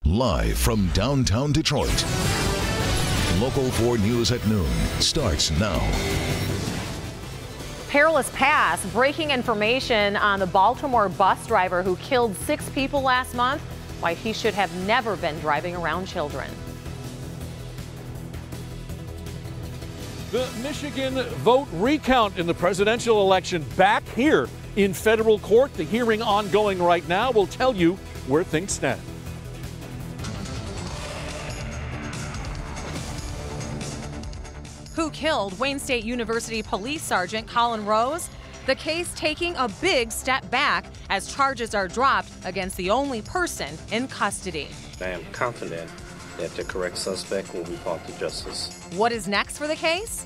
Live from downtown Detroit, Local 4 News at noon starts now. Perilous pass, breaking information on the Baltimore bus driver who killed 6 people last month, why he should have never been driving around children. The Michigan vote recount in the presidential election back here in federal court. The hearing ongoing right now will tell you where things stand. Who killed Wayne State University Police Sergeant Colin Rose? The case taking a big step back as charges are dropped against the only person in custody. I am confident that the correct suspect will be brought to justice. What is next for the case?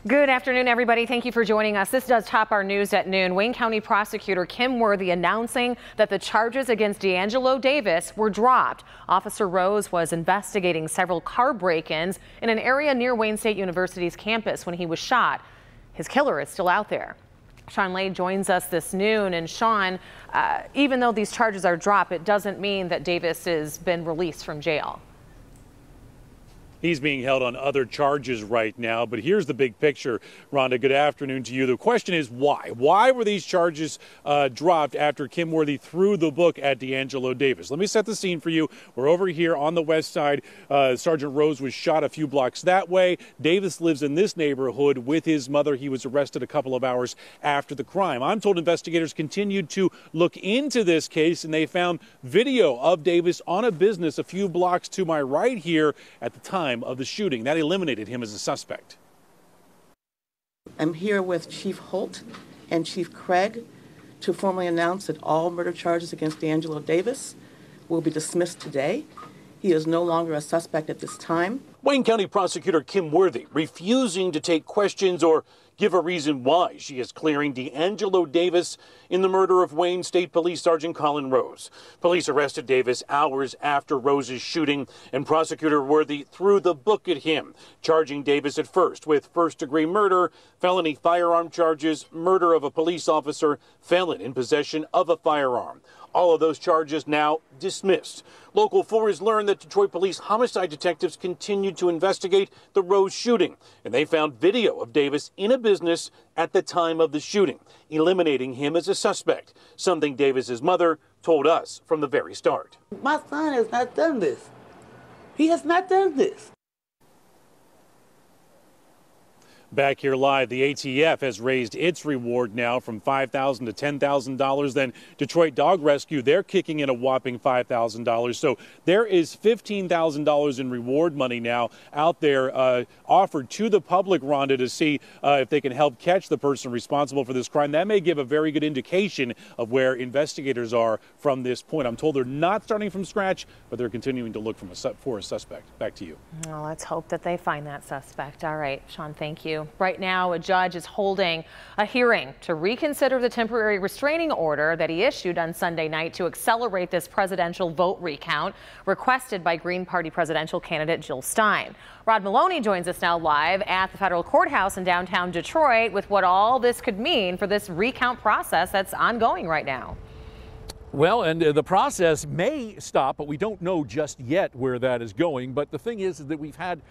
Good afternoon, everybody. Thank you for joining us. This does top our news at noon. Wayne County Prosecutor Kim Worthy announcing that the charges against DeAngelo Davis were dropped. Officer Rose was investigating several car break-ins in an area near Wayne State University's campus when he was shot. His killer is still out there. Sean Lade joins us this noon. And Sean, even though these charges are dropped, it doesn't mean that Davis has been released from jail. He's being held on other charges right now, but here's the big picture. Rhonda, good afternoon to you. The question is why? Why were these charges dropped after Kim Worthy threw the book at DeAngelo Davis? Let me set the scene for you. We're over here on the west side. Sergeant Rose was shot a few blocks that way. Davis lives in this neighborhood with his mother. He was arrested a couple of hours after the crime. I'm told investigators continued to look into this case, and they found video of Davis on a business a few blocks to my right here at the time of the shooting. That eliminated him as a suspect. I'm here with Chief Holt and Chief Craig to formally announce that all murder charges against DeAngelo Davis will be dismissed today. He is no longer a suspect at this time. Wayne County Prosecutor Kim Worthy refusing to take questions or give a reason why she is clearing DeAngelo Davis in the murder of Wayne State Police Sergeant Colin Rose. Police arrested Davis hours after Rose's shooting, and Prosecutor Worthy threw the book at him, charging Davis at first with first-degree murder, felony firearm charges, murder of a police officer, felon in possession of a firearm. All of those charges now dismissed. Local 4 has learned that Detroit Police homicide detectives continued to investigate the Rose shooting, and they found video of Davis in a business at the time of the shooting, eliminating him as a suspect, something Davis's mother told us from the very start. My son has not done this. He has not done this. Back here live, the ATF has raised its reward now from $5,000 to $10,000. Then Detroit Dog Rescue, they're kicking in a whopping $5,000. So there is $15,000 in reward money now out there offered to the public, Rhonda, to see if they can help catch the person responsible for this crime. That may give a very good indication of where investigators are from this point. I'm told they're not starting from scratch, but they're continuing to look for a suspect. Back to you. Well, let's hope that they find that suspect. All right, Sean, thank you. Right now, a judge is holding a hearing to reconsider the temporary restraining order that he issued on Sunday night to accelerate this presidential vote recount requested by Green Party presidential candidate Jill Stein. Rod Maloney joins us now live at the federal courthouse in downtown Detroit with what all this could mean for this recount process that's ongoing right now. Well, and the process may stop, but we don't know just yet where that is going. But the thing is that we've had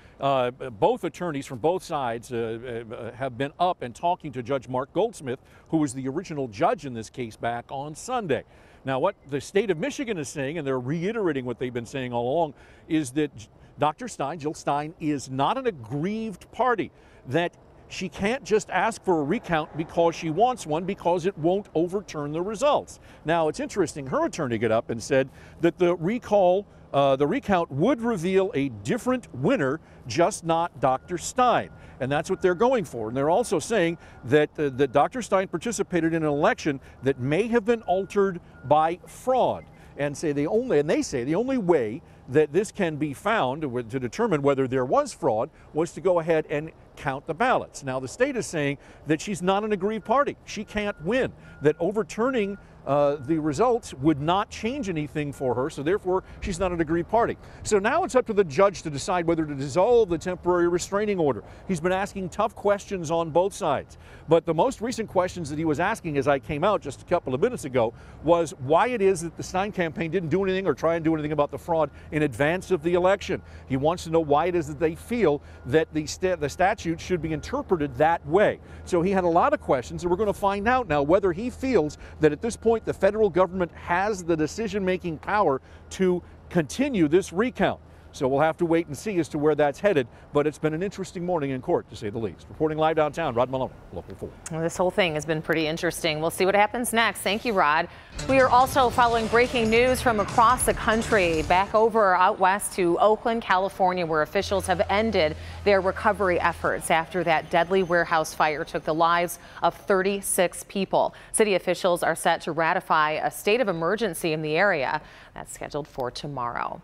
both attorneys from both sides have been up and talking to Judge Mark Goldsmith, who was the original judge in this case back on Sunday. Now, what the state of Michigan is saying, and they're reiterating what they've been saying all along, is that Dr. Stein, Jill Stein, is not an aggrieved party, that she can't just ask for a recount because she wants one, because it won't overturn the results. Now, it's interesting, her attorney got up and said that the recount would reveal a different winner, just not Dr. Stein. And that's what they're going for. And they're also saying that, that Dr. Stein participated in an election that may have been altered by fraud. And they say the only way that this can be found to determine whether there was fraud was to go ahead and count the ballots. Now, the state is saying that she's not an aggrieved party. She can't win, that overturning the results would not change anything for her, so therefore she's not an aggrieved party. So now it's up to the judge to decide whether to dissolve the temporary restraining order. He's been asking tough questions on both sides, but the most recent questions that he was asking as I came out just a couple of minutes ago was why it is that the Stein campaign didn't do anything or try and do anything about the fraud in advance of the election. He wants to know why it is that they feel that the statute should be interpreted that way. So he had a lot of questions, and we're going to find out now whether he feels that at this point the federal government has the decision-making power to continue this recount. So we'll have to wait and see as to where that's headed, but it's been an interesting morning in court, to say the least. Reporting live downtown, Rod Maloney, Local 4. Well, this whole thing has been pretty interesting. We'll see what happens next. Thank you, Rod. We are also following breaking news from across the country, back over out west to Oakland, California, where officials have ended their recovery efforts after that deadly warehouse fire took the lives of 36 people. City officials are set to ratify a state of emergency in the area. That's scheduled for tomorrow.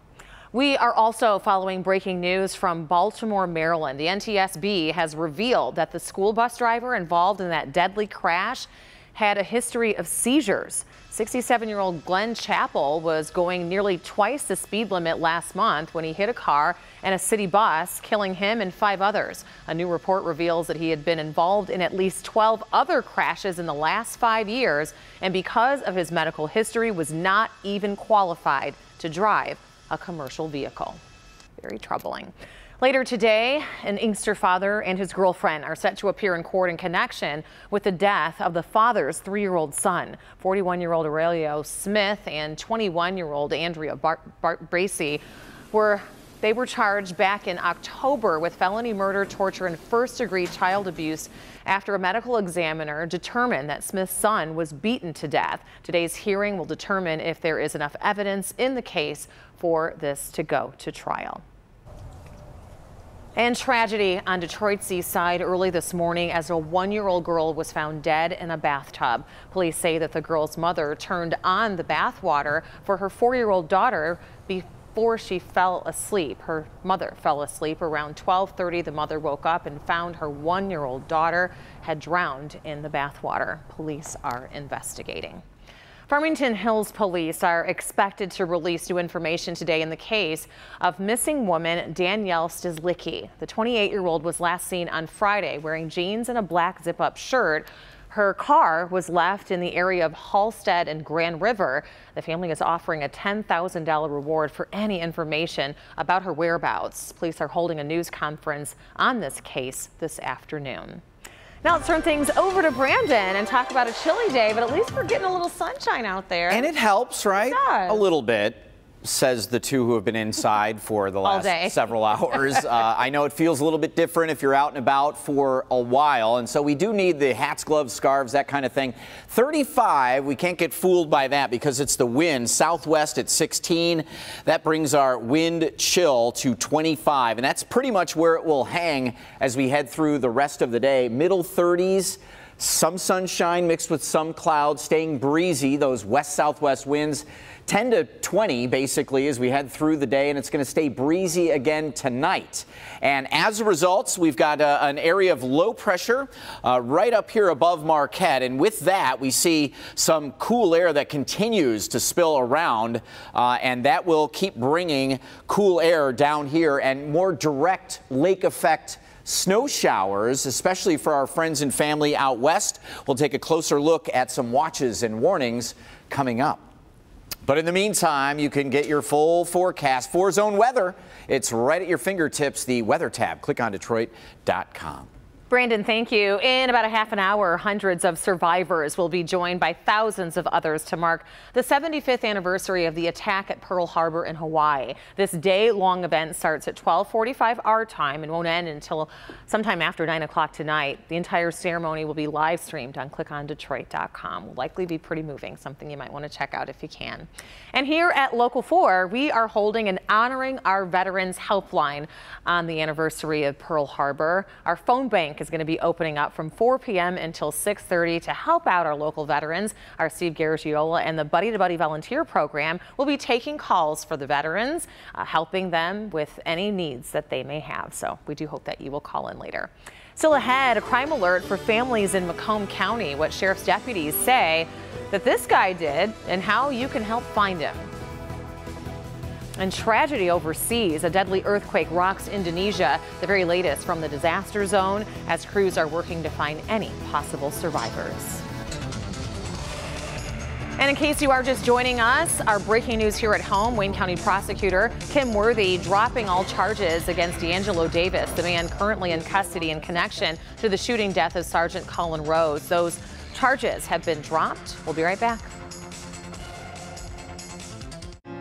We are also following breaking news from Baltimore, Maryland. The NTSB has revealed that the school bus driver involved in that deadly crash had a history of seizures. 67-year-old Glenn Chappell was going nearly twice the speed limit last month when he hit a car and a city bus, killing him and 5 others. A new report reveals that he had been involved in at least 12 other crashes in the last 5 years, and because of his medical history, was not even qualified to drive a commercial vehicle. Very troubling. Later today, an Inkster father and his girlfriend are set to appear in court in connection with the death of the father's 3-year-old son. 41-year-old Aurelio Smith and 21-year-old Andrea Bracey were charged back in October with felony murder, torture, and first-degree child abuse after a medical examiner determined that Smith's son was beaten to death. Today's hearing will determine if there is enough evidence in the case for this to go to trial. And tragedy on Detroit's east side early this morning as a 1-year-old girl was found dead in a bathtub. Police say that the girl's mother turned on the bath water for her 4-year-old daughter before she fell asleep. Her mother fell asleep around 12:30. The mother woke up and found her 1-year-old daughter had drowned in the bathwater. Police are investigating. Farmington Hills Police are expected to release new information today in the case of missing woman Danielle Stislicki. The 28-year-old was last seen on Friday wearing jeans and a black zip-up shirt. Her car was left in the area of Halstead and Grand River. The family is offering a $10,000 reward for any information about her whereabouts. Police are holding a news conference on this case this afternoon. Now let's turn things over to Brandon and talk about a chilly day, but at least we're getting a little sunshine out there. And it helps, right? It does. A little bit, says the two who have been inside for the last several hours. I know it feels a little bit different if you're out and about for a while, and so we do need the hats, gloves, scarves, that kind of thing. 35, we can't get fooled by that because it's the wind. Southwest at 16. That brings our wind chill to 25, and that's pretty much where it will hang as we head through the rest of the day. Middle 30s. Some sunshine mixed with some clouds, staying breezy, those west-southwest winds. 10 to 20 basically as we head through the day, and it's going to stay breezy again tonight. And as a result, we've got an area of low pressure right up here above Marquette, and with that we see some cool air that continues to spill around, and that will keep bringing cool air down here and more direct lake effect snow showers, especially for our friends and family out west. We'll take a closer look at some watches and warnings coming up. But in the meantime, you can get your full forecast, 4-zone weather. It's right at your fingertips, the weather tab. Click on Detroit.com. Brandon, thank you. In about a half an hour, hundreds of survivors will be joined by thousands of others to mark the 75th anniversary of the attack at Pearl Harbor in Hawaii. This day-long event starts at 12:45 our time and won't end until sometime after 9 o'clock tonight. The entire ceremony will be live streamed on clickondetroit.com. Will likely be pretty moving, something you might want to check out if you can. And here at Local 4, we are holding an Honoring Our Veterans helpline on the anniversary of Pearl Harbor. Our phone bank is going to be opening up from 4 p.m. until 6:30 to help out our local veterans. Our Steve Garagiola and the Buddy to Buddy volunteer program will be taking calls for the veterans, helping them with any needs that they may have. So we do hope that you will call in later. Still ahead, a crime alert for families in Macomb County. What sheriff's deputies say that this guy did and how you can help find him. And tragedy overseas. A deadly earthquake rocks Indonesia. The very latest from the disaster zone as crews are working to find any possible survivors. And in case you are just joining us, our breaking news here at home, Wayne County Prosecutor Kim Worthy dropping all charges against DeAngelo Davis, the man currently in custody in connection to the shooting death of Sergeant Colin Rose. Those charges have been dropped. We'll be right back.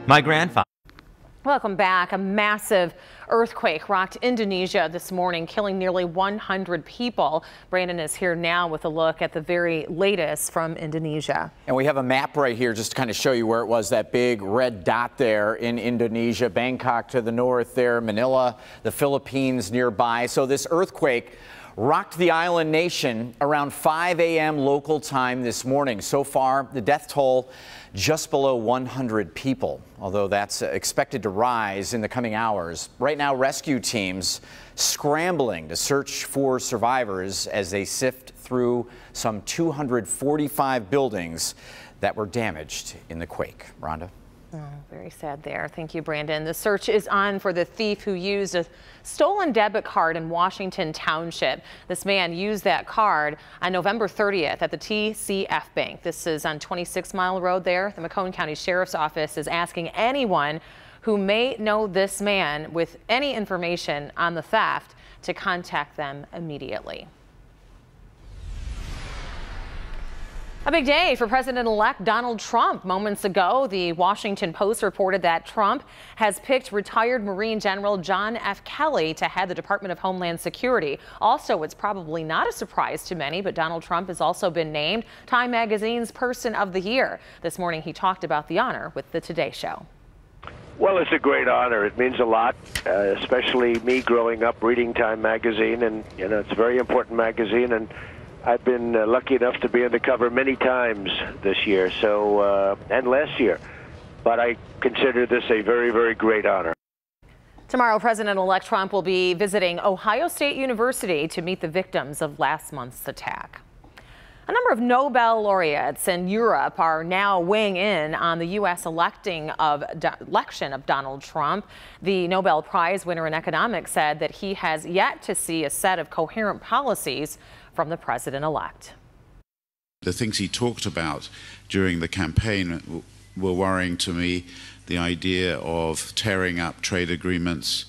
My grandfather. Welcome back. A massive earthquake rocked Indonesia this morning, killing nearly 100 people. Brandon is here now with a look at the very latest from Indonesia. And we have a map right here just to kind of show you where it was, that big red dot there in Indonesia, Bangkok to the north there, Manila, the Philippines nearby. So this earthquake rocked the island nation around 5 a.m. local time this morning. So far, the death toll just below 100 people, although that's expected to rise in the coming hours. Right now, rescue teams scrambling to search for survivors as they sift through some 245 buildings that were damaged in the quake. Rhonda? Oh, very sad there. Thank you, Brandon. The search is on for the thief who used a stolen debit card in Washington Township. This man used that card on November 30th at the TCF Bank. This is on 26 Mile Road there. The Macomb County Sheriff's Office is asking anyone who may know this man with any information on the theft to contact them immediately. A big day for President-elect Donald Trump. Moments ago, the Washington Post reported that Trump has picked retired Marine General John F. Kelly to head the Department of Homeland Security. Also, it's probably not a surprise to many, but Donald Trump has also been named Time Magazine's Person of the Year. This morning, he talked about the honor with the Today Show. Well, it's a great honor. It means a lot, especially me growing up reading Time Magazine, and it's a very important magazine, and I've been lucky enough to be on the cover many times this year, and last year. But I consider this a very, very great honor. Tomorrow, President-elect Trump will be visiting Ohio State University to meet the victims of last month's attack. A number of Nobel laureates in Europe are now weighing in on the U.S. election of Donald Trump. The Nobel Prize winner in economics said that he has yet to see a set of coherent policies from the president-elect. The things he talked about during the campaign were worrying to me. The idea of tearing up trade agreements,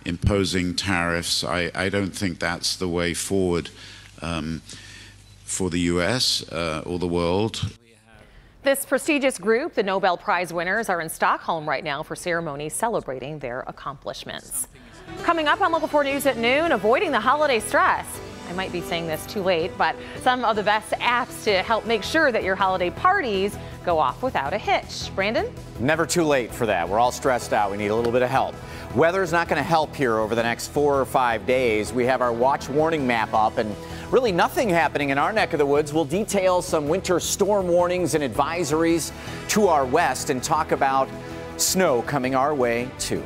imposing tariffs, I don't think that's the way forward for the U.S. Or the world. This prestigious group, the Nobel Prize winners, are in Stockholm right now for ceremonies celebrating their accomplishments. Coming up on Local 4 News at noon, avoiding the holiday stress. I might be saying this too late, but some of the best apps to help make sure that your holiday parties go off without a hitch. Brandon? Never too late for that. We're all stressed out. We need a little bit of help. Weather's not going to help here over the next 4 or 5 days. We have our watch warning map up and really nothing happening in our neck of the woods. We'll detail some winter storm warnings and advisories to our west and talk about snow coming our way too.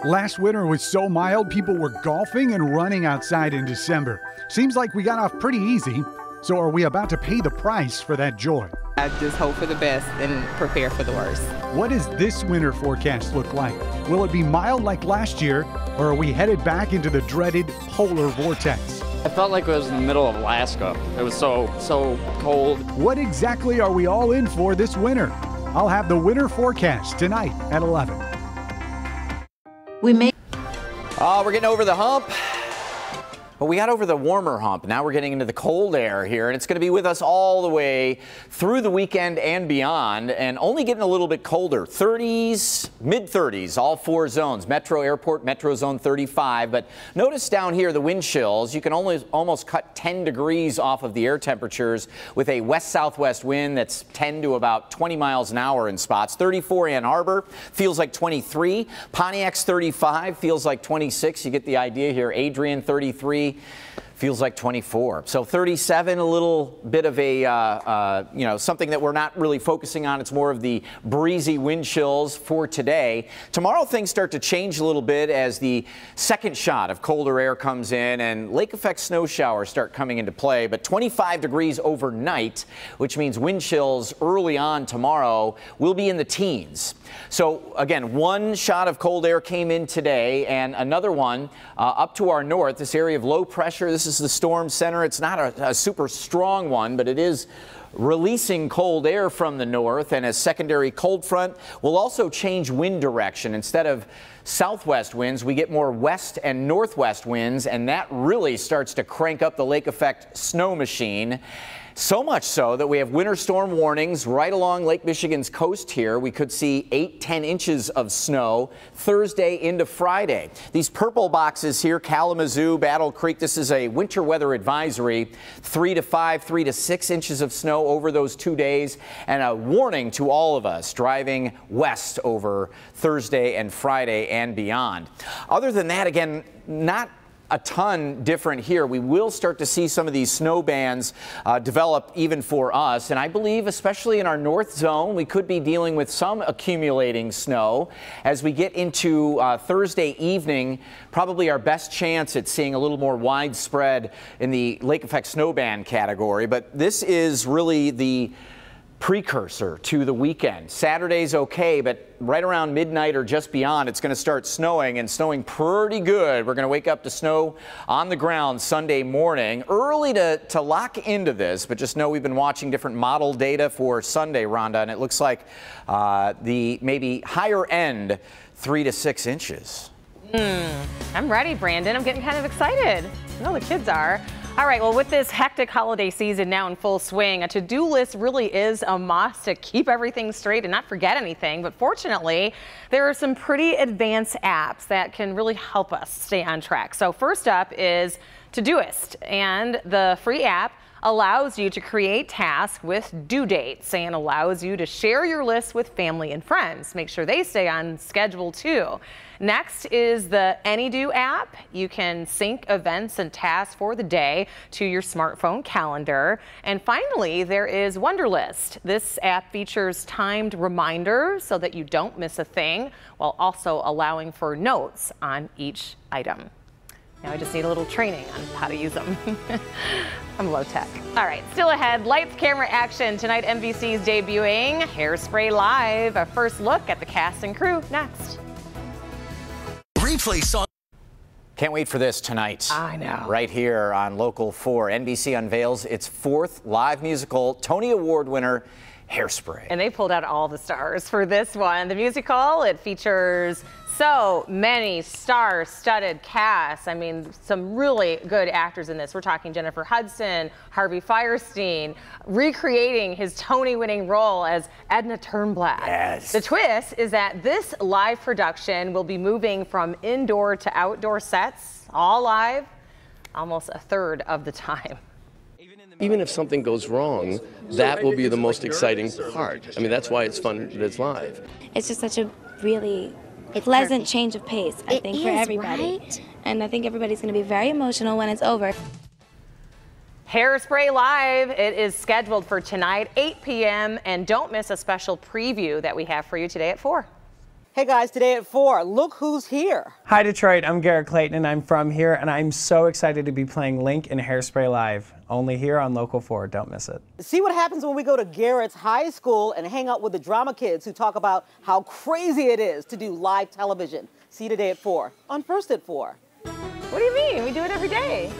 Last winter was so mild, people were golfing and running outside in December. Seems like we got off pretty easy. So are we about to pay the price for that joy? I just hope for the best and prepare for the worst. What does this winter forecast look like? Will it be mild like last year, or are we headed back into the dreaded polar vortex? I felt like it was in the middle of Alaska. It was so cold. What exactly are we all in for this winter? I'll have the winter forecast tonight at 11. We're getting over the hump. But we got over the warmer hump. Now we're getting into the cold air here, and it's going to be with us all the way through the weekend and beyond, and only getting a little bit colder. 30s, mid-30s, all 4 zones. Metro Airport, Metro Zone 35. But notice down here the wind chills. You can almost cut 10 degrees off of the air temperatures with a west-southwest wind that's 10 to about 20 miles an hour in spots. 34 Ann Arbor, feels like 23. Pontiac's 35, feels like 26. You get the idea here. Adrian 33. 30. Feels like 24. So 37, a little bit of a, you know, something that we're not really focusing on. It's more of the breezy wind chills for today. Tomorrow things start to change a little bit as the second shot of colder air comes in and lake effect snow showers start coming into play. But 25 degrees overnight, which means wind chills early on tomorrow will be in the teens. So again, one shot of cold air came in today and another one up to our north, this area of low pressure. This is the storm center. It's not a super strong one, but it is releasing cold air from the north, and a secondary cold front will also change wind direction. Instead of southwest winds, we get more west and northwest winds, and that really starts to crank up the lake effect snow machine. So much so that we have winter storm warnings right along Lake Michigan's coast here. We could see 8–10 inches of snow Thursday into Friday. These purple boxes here, Kalamazoo, Battle Creek, this is a winter weather advisory. 3 to 5, 3 to 6 inches of snow over those 2 days, and a warning to all of us driving west over Thursday and Friday and beyond. Other than that, again, not a ton different here. We will start to see some of these snow bands develop even for us, and I believe especially in our north zone we could be dealing with some accumulating snow as we get into Thursday evening. Probably our best chance at seeing a little more widespread in the lake effect snow band category, but this is really the precursor to the weekend. Saturday's okay, but right around midnight or just beyond, it's going to start snowing, and snowing pretty good. We're going to wake up to snow on the ground Sunday morning. Early to lock into this, but just know we've been watching different model data for Sunday, Rhonda, and it looks like the maybe higher end 3 to 6 inches. I'm ready, Brandon. I'm getting kind of excited. I know the kids are. All right, well, with this hectic holiday season now in full swing, a to-do list really is a must to keep everything straight and not forget anything. But fortunately, there are some pretty advanced apps that can really help us stay on track. So first up is Todoist, and the free app allows you to create tasks with due dates and allows you to share your list with family and friends. Make sure they stay on schedule too. Next is the AnyDo app. You can sync events and tasks for the day to your smartphone calendar. And finally, there is Wunderlist. This app features timed reminders so that you don't miss a thing, while also allowing for notes on each item. Now I just need a little training on how to use them. I'm low tech. All right, still ahead, lights, camera, action. Tonight, NBC's debuting Hairspray Live. A first look at the cast and crew next. Replay song. Can't wait for this tonight. I know. Right here on Local 4, NBC unveils its 4th live musical, Tony Award winner, Hairspray. And they pulled out all the stars for this one. The musical, it features so many star-studded casts. I mean, some really good actors in this. We're talking Jennifer Hudson, Harvey Fierstein, recreating his Tony-winning role as Edna Turnblad. Yes. The twist is that this live production will be moving from indoor to outdoor sets, all live, almost a third of the time. Even if something goes wrong, that will be the most exciting part. I mean, that's why it's fun that it's live. It's just such a really pleasant change of pace, I think, for everybody. Right? And I think everybody's going to be very emotional when it's over. Hairspray Live, it is scheduled for tonight, 8 p.m. And don't miss a special preview that we have for you today at 4. Hey guys, today at 4, look who's here. Hi Detroit, I'm Garrett Clayton and I'm from here, and I'm so excited to be playing Link in Hairspray Live. Only here on Local 4, don't miss it. See what happens when we go to Garrett's high school and hang out with the drama kids who talk about how crazy it is to do live television. See you today at 4 on First at 4. What do you mean? We do it every day.